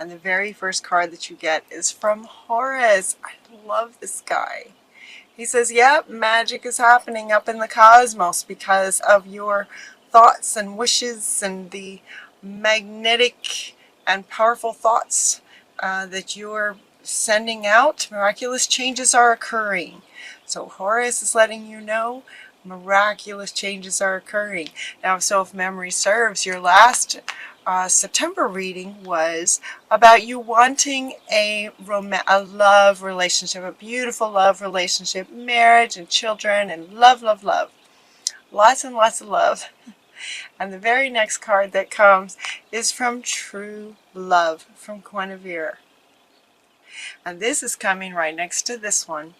And the very first card that you get is from Horus. I love this guy. He says, yep, magic is happening up in the cosmos because of your thoughts and wishes and the magnetic and powerful thoughts that you're sending out. Miraculous changes are occurring. So Horus is letting you know miraculous changes are occurring. Now, so if memory serves, your last September reading was about you wanting a love relationship, a beautiful love relationship, marriage and children and love, love, love. Lots and lots of love. And the very next card that comes is from True Love, from Guinevere. And this is coming right next to this one.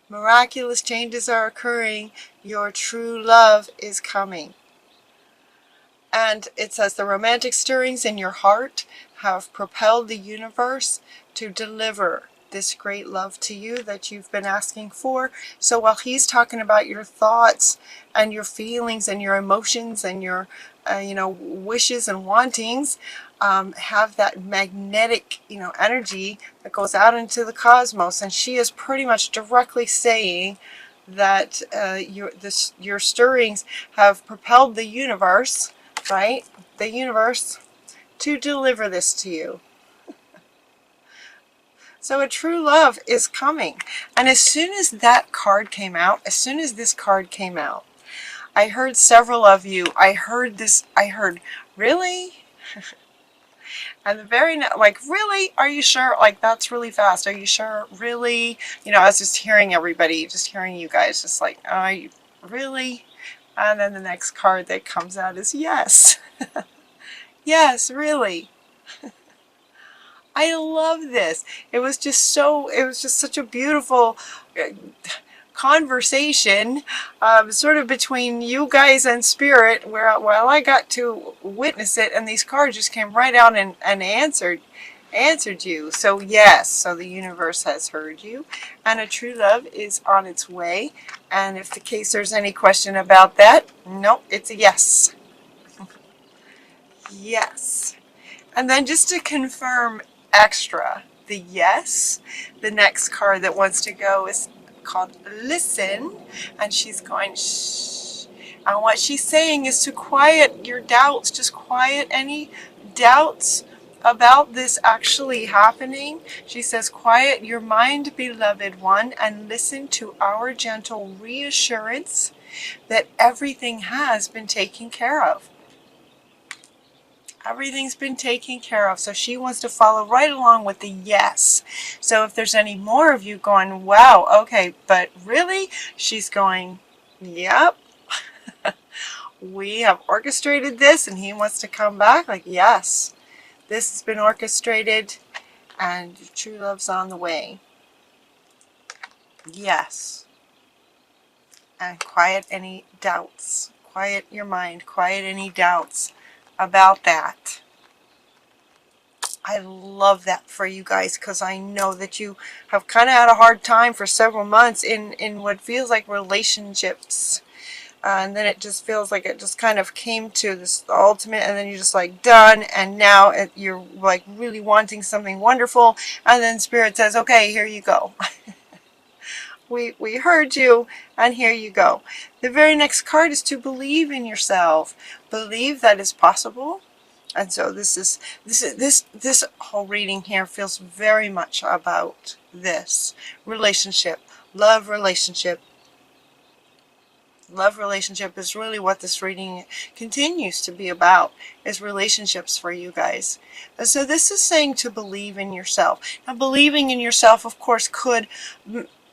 Miraculous changes are occurring. Your true love is coming. And it says the romantic stirrings in your heart have propelled the universe to deliver this great love to you that you've been asking for. So while he's talking about your thoughts and your feelings and your emotions and your wishes and wantings, have that magnetic energy that goes out into the cosmos, and she is pretty much directly saying that your stirrings have propelled the universe, right? The universe to deliver this to you. So a true love is coming. And as soon as that card came out, as soon as this card came out, I heard several of you, I heard, really? And the very like, really? Are you sure? Like, that's really fast. Are you sure? Really? I was just hearing everybody, just hearing you guys, just like, are you really? And then the next card that comes out is yes. Yes, really. I love this. It was just such a beautiful conversation, sort of between you guys and Spirit, while I got to witness it, and these cards just came right out and answered you. So yes, so the universe has heard you, and a true love is on its way. And if the case there's any question about that, nope, it's a yes. Yes. And then just to confirm extra the yes, the next card that wants to go is called Listen, and she's going shh. And what she's saying is to quiet your doubts, just quiet any doubts about this actually happening. She says, quiet your mind, beloved one, and listen to our gentle reassurance that everything has been taken care of. Everything's been taken care of. So she wants to follow right along with the yes. So if there's any more of you going, wow, okay, but really? She's going, yep. We have orchestrated this, and he wants to come back. Like, yes, this has been orchestrated, and true love's on the way. Yes. And quiet any doubts. Quiet your mind. Quiet any doubts about that. I love that for you guys, because I know that you have kind of had a hard time for several months in what feels like relationships, and then it just feels like it just kind of came to this ultimate, and then you're just like done, and now you're like really wanting something wonderful, and then Spirit says, okay, here you go. We heard you, and here you go. The very next card is to believe in yourself. Believe that it's possible. And so this whole reading here feels very much about this relationship, love relationship. Love relationship is really what this reading continues to be about, is relationships for you guys. And so this is saying to believe in yourself. Now, believing in yourself, of course, could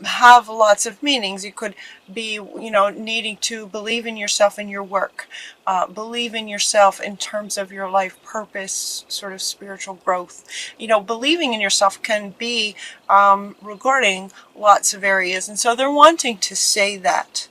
have lots of meanings. You could be, needing to believe in yourself in your work, believe in yourself in terms of your life purpose, sort of spiritual growth. Believing in yourself can be regarding lots of areas, and so they're wanting to say that.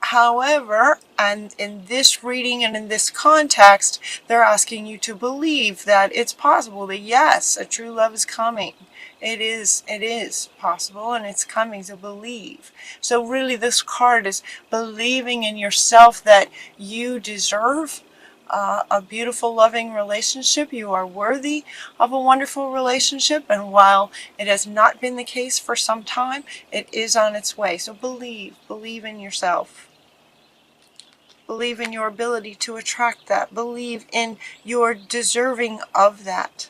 However, and in this reading and in this context, they're asking you to believe that it's possible, that yes, a true love is coming. It is possible, and it's coming, to believe. So really this card is believing in yourself that you deserve a beautiful, loving relationship. You are worthy of a wonderful relationship, and while it has not been the case for some time, it is on its way. So believe in yourself. Believe in your ability to attract that. Believe in your deserving of that.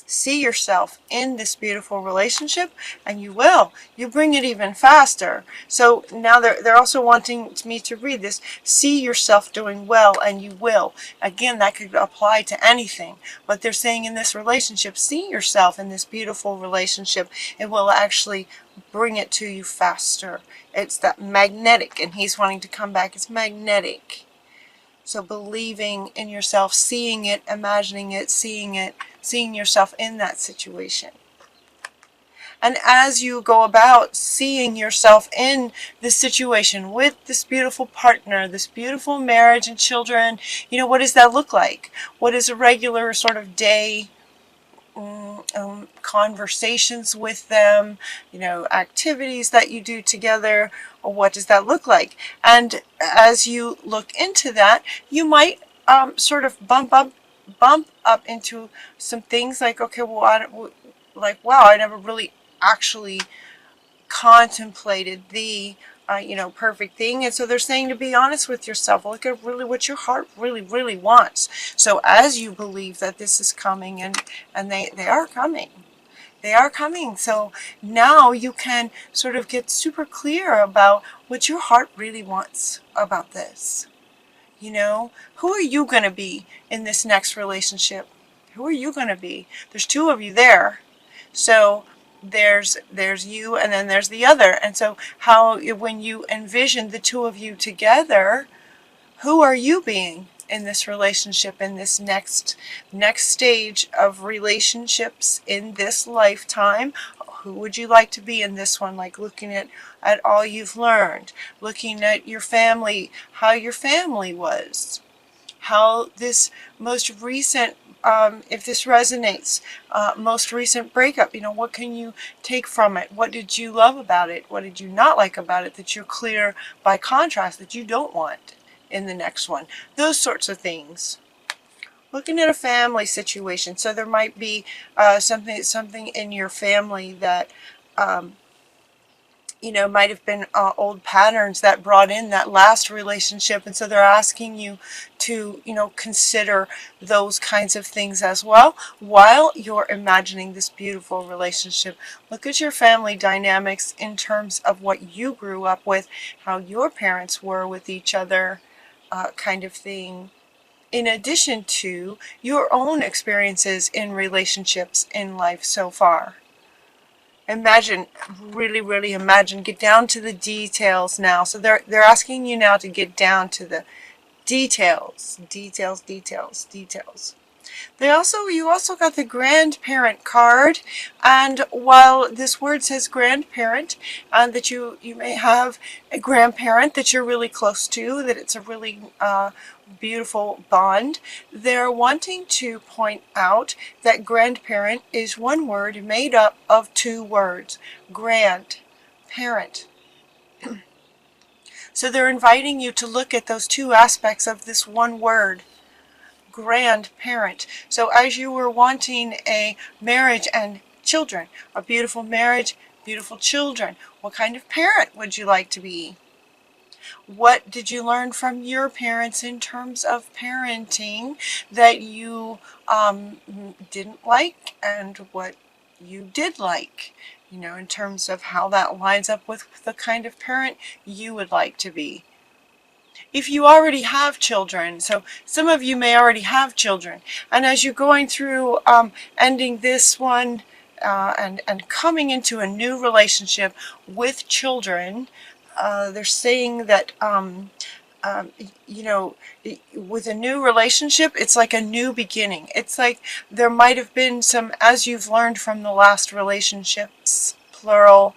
See yourself in this beautiful relationship, and you will. You bring it even faster. So now they're also wanting me to read this. See yourself doing well, and you will. Again, that could apply to anything. But they're saying in this relationship, see yourself in this beautiful relationship. It will actually bring it to you faster. It's that magnetic, and he's wanting to come back. It's magnetic. So believing in yourself, seeing it, imagining it, seeing yourself in that situation. And as you go about seeing yourself in this situation with this beautiful partner, this beautiful marriage and children, what does that look like? What is a regular sort of day conversations with them, activities that you do together, or what does that look like? And as you look into that, you might sort of bump up into some things like, okay, well, wow, I never really actually contemplated the perfect thing. And so they're saying to be honest with yourself. Look at really what your heart really wants. So as you believe that this is coming, and they are coming. They are coming. So now you can sort of get super clear about what your heart really wants about this. Who are you going to be in this next relationship? Who are you going to be? There's two of you there. So there's you, and then there's the other. And so when you envision the two of you together, who are you being in this relationship, in this next stage of relationships in this lifetime? Who would you like to be in this one? Like looking at all you've learned, looking at your family, how your family was, how this most recent, if this resonates, most recent breakup, what can you take from it? What did you love about it? What did you not like about it that you're clear by contrast that you don't want in the next one? Those sorts of things. Looking at a family situation. So there might be something in your family that might have been old patterns that brought in that last relationship, and so they're asking you to consider those kinds of things as well while you're imagining this beautiful relationship. Look at your family dynamics in terms of what you grew up with, how your parents were with each other, kind of thing, in addition to your own experiences in relationships in life so far. Imagine, really imagine, get down to the details now. So they're asking you now to get down to the details. You also got the grandparent card, and while this word says grandparent, and that you may have a grandparent that you're really close to, that it's a really beautiful bond, they're wanting to point out that grandparent is one word made up of two words, grandparent. So they're inviting you to look at those two aspects of this one word, grandparent. So as you were wanting a marriage and children, a beautiful marriage, beautiful children, what kind of parent would you like to be? What did you learn from your parents in terms of parenting that you didn't like, and what you did like? In terms of how that lines up with the kind of parent you would like to be. If you already have children, so some of you may already have children, and as you're going through ending this one and coming into a new relationship with children, they're saying that with a new relationship, it's like a new beginning. It's like there might have been some, as you've learned from the last relationships, plural,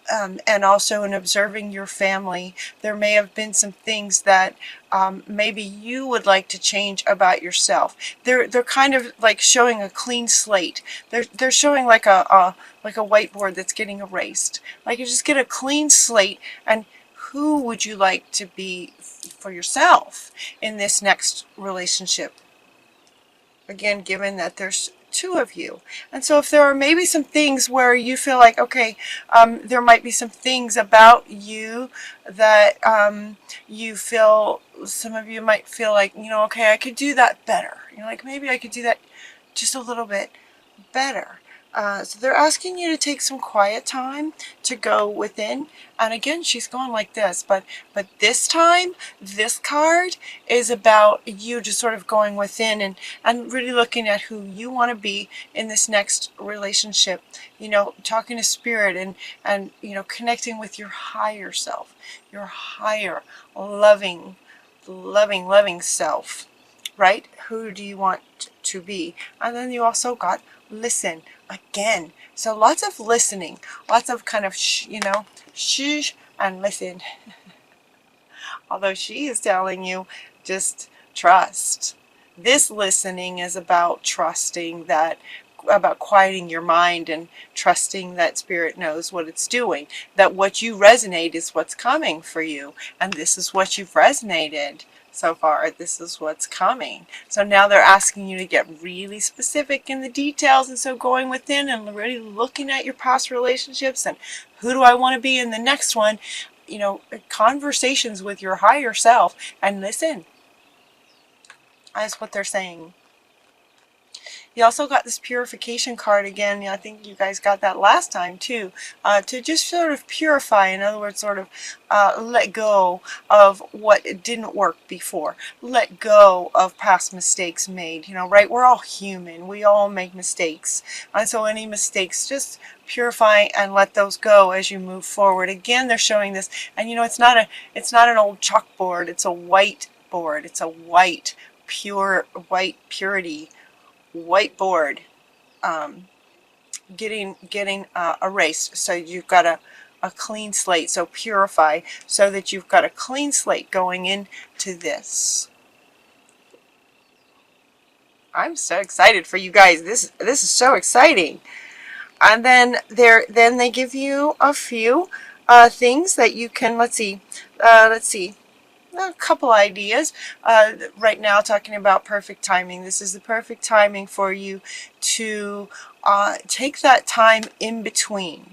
and also in observing your family, there may have been some things that maybe you would like to change about yourself. They're kind of like showing a clean slate. They're showing like a whiteboard that's getting erased. Like you just get a clean slate, and who would you like to be for yourself in this next relationship? Again, given that there's two of you. And so if there are maybe some things where you feel like, okay, there might be some things about you that you feel, some of you might feel like, you know, okay, I could do that better. You know, like maybe I could do that just a little bit better. So they're asking you to take some quiet time to go within. And again, she's going like this, but this time, this card is about you just sort of going within and really looking at who you want to be in this next relationship. You know, talking to spirit and you know, connecting with your higher self, your higher loving self, right? Who do you want to be? And then you also got listen again. So lots of listening, lots of kind of you know, shh and listen. Although she is telling you just trust. This listening is about trusting that, about quieting your mind and trusting that spirit knows what it's doing, that what you resonate is what's coming for you, and this is what you've resonated so far. This is what's coming. So now they're asking you to get really specific in the details, and so going within and really looking at your past relationships and who do I want to be in the next one, you know, conversations with your higher self, and listen. That's what they're saying. You also got this purification card again. I think you guys got that last time too. To just sort of purify, in other words, sort of let go of what didn't work before. Let go of past mistakes made. You know, right? We're all human. We all make mistakes. And so any mistakes, just purify and let those go as you move forward. Again, they're showing this. And you know, it's not an old chalkboard. It's a white board. It's a white, pure, white purity whiteboard, getting erased. So you've got a clean slate. So purify, so that you've got a clean slate going into this. I'm so excited for you guys. This is so exciting. And then they give you a few things that you can, let's see, a couple ideas. Right now, talking about perfect timing. This is the perfect timing for you to take that time in between,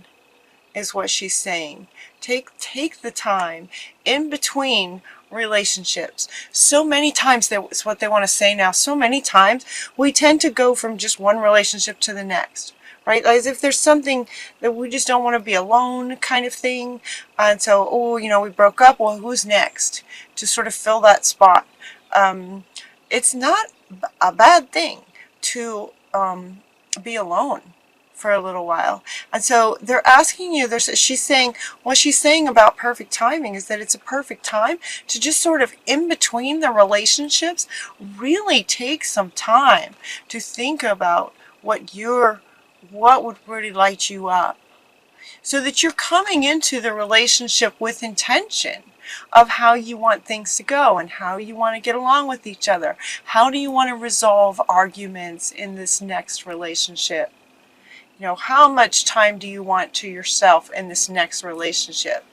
is what she's saying. Take the time in between relationships. So many times, that's what they want to say now, so many times we tend to go from just one relationship to the next. Right? As if there's something that we just don't want to be alone kind of thing. And so, oh, you know, we broke up. Well, who's next? To sort of fill that spot. It's not a bad thing to be alone for a little while. And so they're asking you, she's saying, what she's saying about perfect timing is that it's a perfect time to just sort of in between the relationships, really take some time to think about what would really light you up, so that you're coming into the relationship with intention of how you want things to go and how you want to get along with each other. How do you want to resolve arguments in this next relationship? You know, how much time do you want to yourself in this next relationship?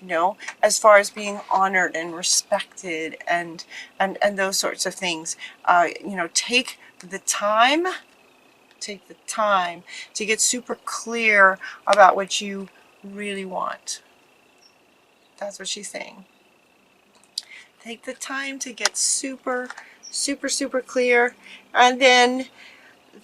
You know, as far as being honored and respected and those sorts of things. You know, take the time to get super clear about what you really want. That's what she's saying. Take the time to get super clear. And then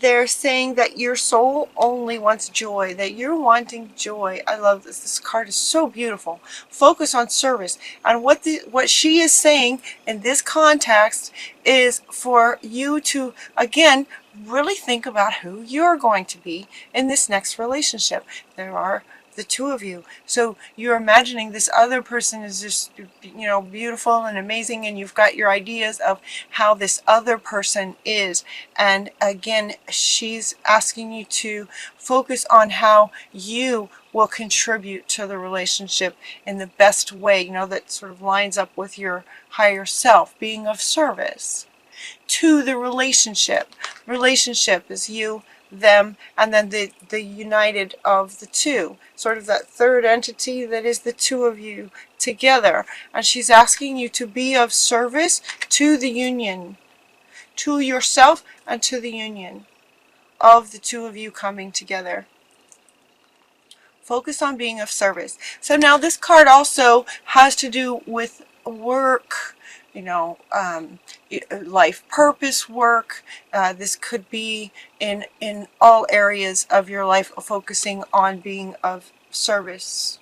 they're saying that your soul only wants joy, that you're wanting joy. I love this. This card is so beautiful. Focus on service. And what she is saying in this context is for you to, again, really think about who you're going to be in this next relationship. There are the two of you. So you're imagining this other person is just, you know, beautiful and amazing, and you've got your ideas of how this other person is. And again, she's asking you to focus on how you will contribute to the relationship in the best way, you know, that sort of lines up with your higher self, being of service to the relationship. Relationship is you them, and then the united of the two, sort of that third entity that is the two of you together. And she's asking you to be of service to the union, to yourself and to the union of the two of you coming together. Focus on being of service. So now this card also has to do with work, life purpose work. This could be in all areas of your life, focusing on being of service.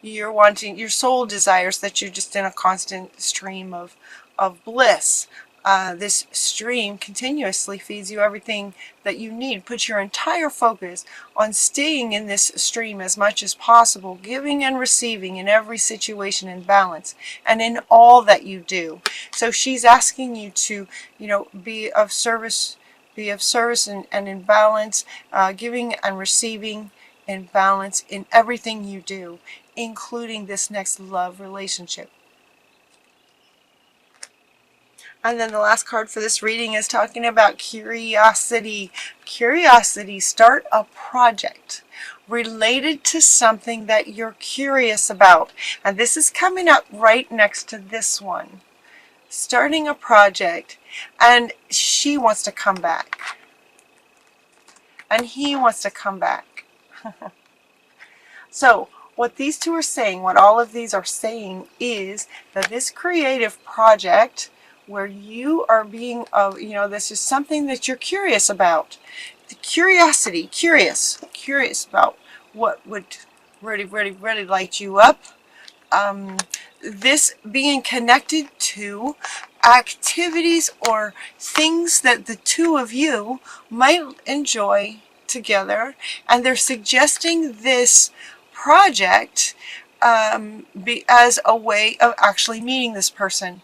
You're wanting, your soul desires that you're just in a constant stream of bliss. This stream continuously feeds you everything that you need. Put your entire focus on staying in this stream as much as possible, giving and receiving in every situation in balance and in all that you do. So she's asking you to, be of service, and in balance, giving and receiving in balance in everything you do, including this next love relationship. And then the last card for this reading is talking about curiosity. Curiosity, start a project related to something that you're curious about. And this is coming up right next to this one. Starting a project, and she wants to come back. And he wants to come back. So, what these two are saying, what all of these are saying, is that this creative project where you are being this is something that you're curious about. The curiosity, curious about what would really, really, really light you up. This being connected to activities or things that the two of you might enjoy together, and they're suggesting this project be as a way of actually meeting this person.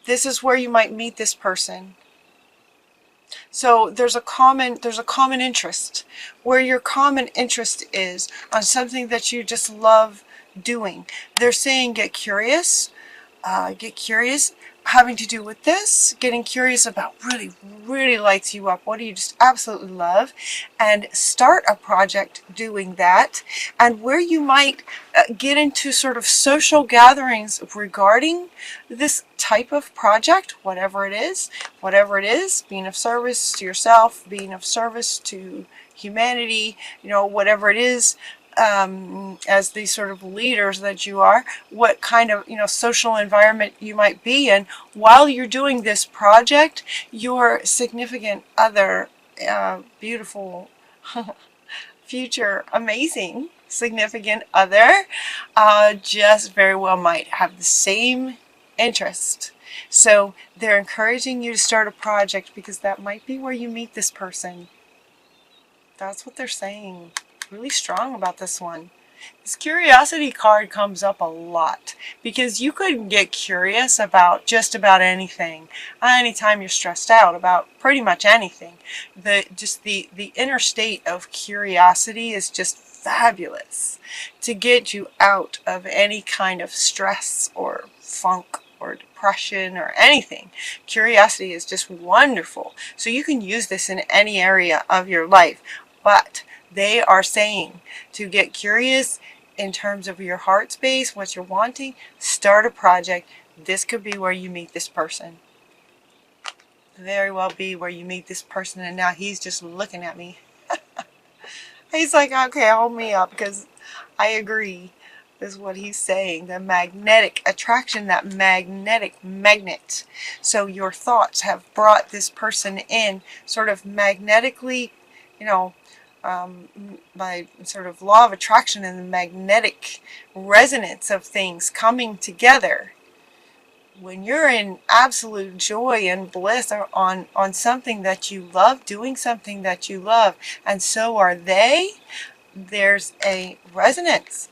This is where you might meet this person. So there's a common interest, where your common interest is on something that you just love doing. They're saying get curious, having to do with this, getting curious about really, really lights you up. What do you just absolutely love? And start a project doing that. And where you might get into sort of social gatherings regarding this type of project, whatever it is, being of service to yourself, being of service to humanity, whatever it is, as the sort of leaders that you are, what kind of social environment you might be in while you're doing this project. Your significant other, beautiful future amazing significant other, just very well might have the same interest. So they're encouraging you to start a project because that might be where you meet this person. That's what they're saying. Really strong about this one. This curiosity card comes up a lot because you could get curious about just about anything. Anytime you're stressed out about pretty much anything, the inner state of curiosity is just fabulous to get you out of any kind of stress or funk or depression or anything. Curiosity is just wonderful. So you can use this in any area of your life, but they are saying to get curious in terms of your heart space, what you're wanting, start a project. This could be where you meet this person. Very well be where you meet this person, and now he's just looking at me. He's like, okay, hold me up, because I agree is what he's saying. The magnetic attraction, that magnetic magnet. So your thoughts have brought this person in sort of magnetically, by sort of law of attraction and the magnetic resonance of things coming together. When you're in absolute joy and bliss on something that you love, doing something that you love, and so are they, there's a resonance.